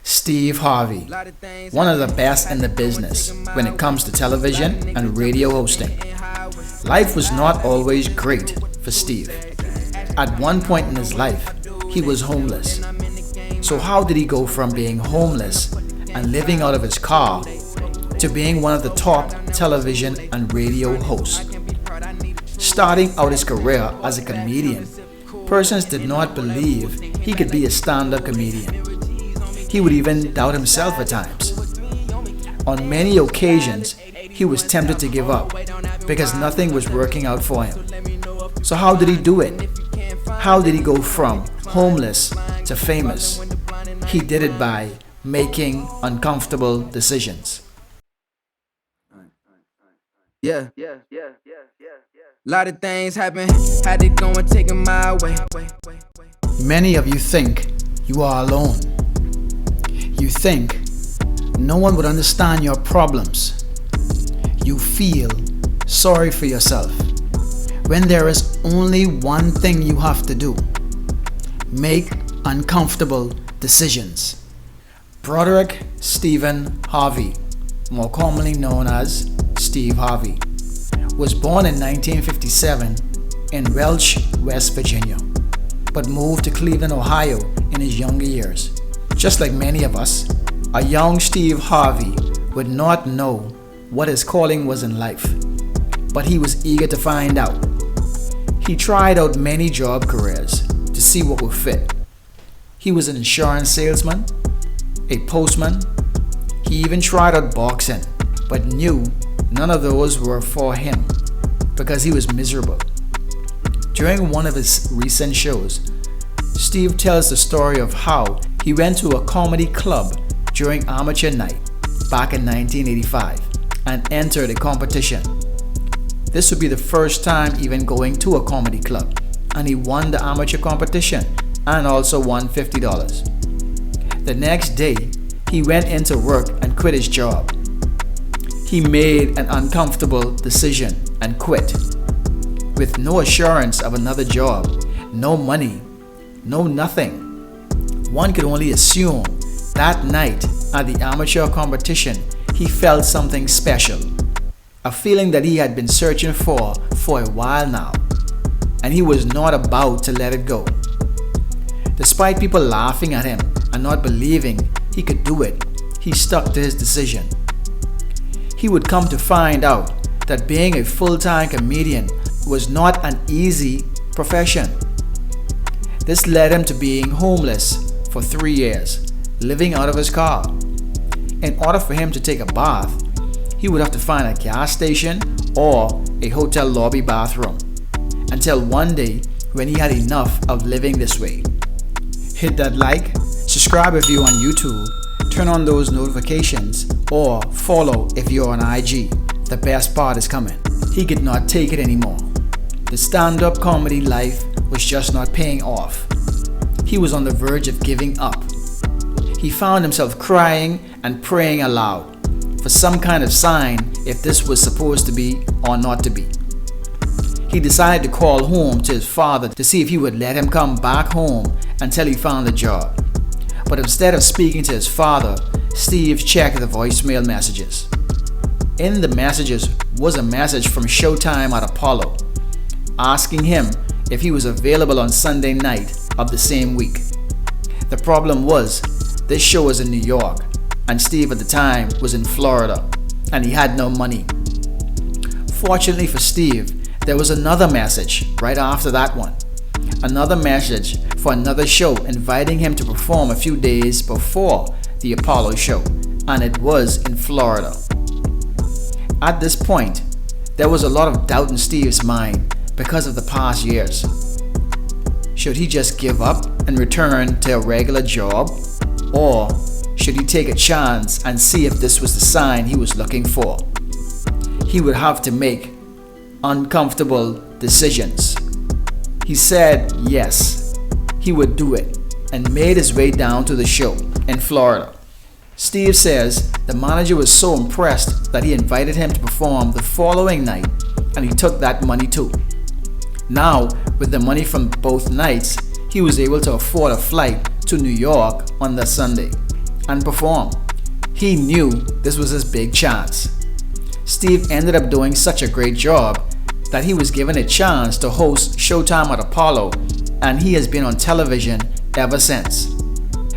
Steve Harvey, one of the best in the business when it comes to television and radio hosting. Life was not always great for Steve. At one point in his life, he was homeless. So how did he go from being homeless and living out of his car to being one of the top television and radio hosts? Starting out his career as a comedian, persons did not believe he could be a stand-up comedian. He would even doubt himself at times. On many occasions, he was tempted to give up because nothing was working out for him. So how did he do it? How did he go from homeless to famous? He did it by making uncomfortable decisions. Yeah. Lot of things happen, had to go and take 'em my way. Many of you think you are alone. You think no one would understand your problems. You feel sorry for yourself when there is only one thing you have to do: make uncomfortable decisions. Broderick Stephen Harvey, more commonly known as Steve Harvey, was born in 1957 in Welch, West Virginia, but moved to Cleveland, Ohio in his younger years. Just like many of us, a young Steve Harvey would not know what his calling was in life, but he was eager to find out. He tried out many job careers to see what would fit. He was an insurance salesman, a postman. He even tried out boxing, but knew none of those were for him because he was miserable. During one of his recent shows, Steve tells the story of how he went to a comedy club during amateur night back in 1985 and entered a competition. This would be the first time even going to a comedy club, and he won the amateur competition and also won $50. The next day, he went into work and quit his job. He made an uncomfortable decision and quit. With no assurance of another job, no money, no nothing. One could only assume that night at the amateur competition, he felt something special. A feeling that he had been searching for a while now, and he was not about to let it go. Despite people laughing at him and not believing he could do it, he stuck to his decision. He would come to find out that being a full-time comedian was not an easy profession. This led him to being homeless for 3 years, living out of his car. In order for him to take a bath, he would have to find a gas station or a hotel lobby bathroom, until one day when he had enough of living this way. Hit that like, subscribe if you're on YouTube, turn on those notifications, or follow if you're on IG. The best part is coming. He could not take it anymore. The stand-up comedy life was just not paying off. He was on the verge of giving up. He found himself crying and praying aloud for some kind of sign if this was supposed to be or not to be. He decided to call home to his father to see if he would let him come back home until he found a job. But instead of speaking to his father, Steve checked the voicemail messages. In the messages was a message from Showtime at Apollo, asking him if he was available on Sunday night of the same week. The problem was, this show was in New York, and Steve at the time was in Florida, and he had no money. Fortunately for Steve, there was another message right after that one. Another message for another show inviting him to perform a few days before the Apollo show, and it was in Florida. At this point, there was a lot of doubt in Steve's mind because of the past years. Should he just give up and return to a regular job? Or should he take a chance and see if this was the sign he was looking for? He would have to make uncomfortable decisions. He said yes, he would do it, and made his way down to the show in Florida. Steve says the manager was so impressed that he invited him to perform the following night, and he took that money too. Now, with the money from both nights, he was able to afford a flight to to New York on the Sunday and perform. He knew this was his big chance. Steve ended up doing such a great job that he was given a chance to host Showtime at Apollo, and he has been on television ever since.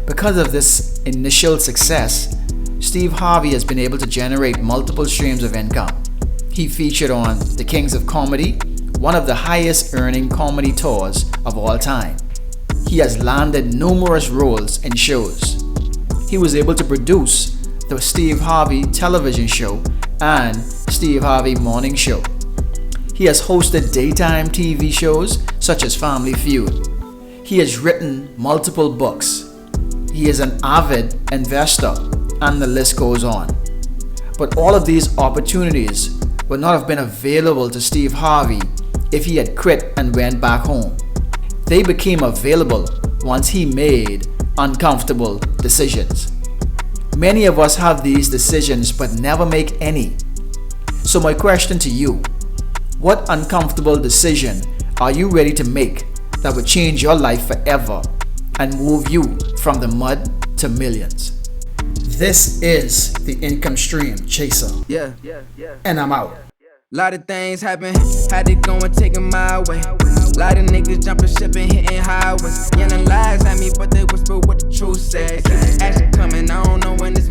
Because of this initial success, Steve Harvey has been able to generate multiple streams of income. He featured on The Kings of Comedy, one of the highest earning comedy tours of all time. He has landed numerous roles in shows. He was able to produce the Steve Harvey television show and Steve Harvey morning show. He has hosted daytime TV shows such as Family Feud. He has written multiple books. He is an avid investor, and the list goes on. But all of these opportunities would not have been available to Steve Harvey if he had quit and went back home. They became available once he made uncomfortable decisions. Many of us have these decisions but never make any. So my question to you, what uncomfortable decision are you ready to make that would change your life forever and move you from the mud to millions? This is the Income Stream Chaser. Yeah. And I'm out. Lot of things happen, had it going, taking my way. Lot of niggas jumping ship and hitting highways. Yelling lies at me, but they whisper what the truth says. Keep the action coming, I don't know when it's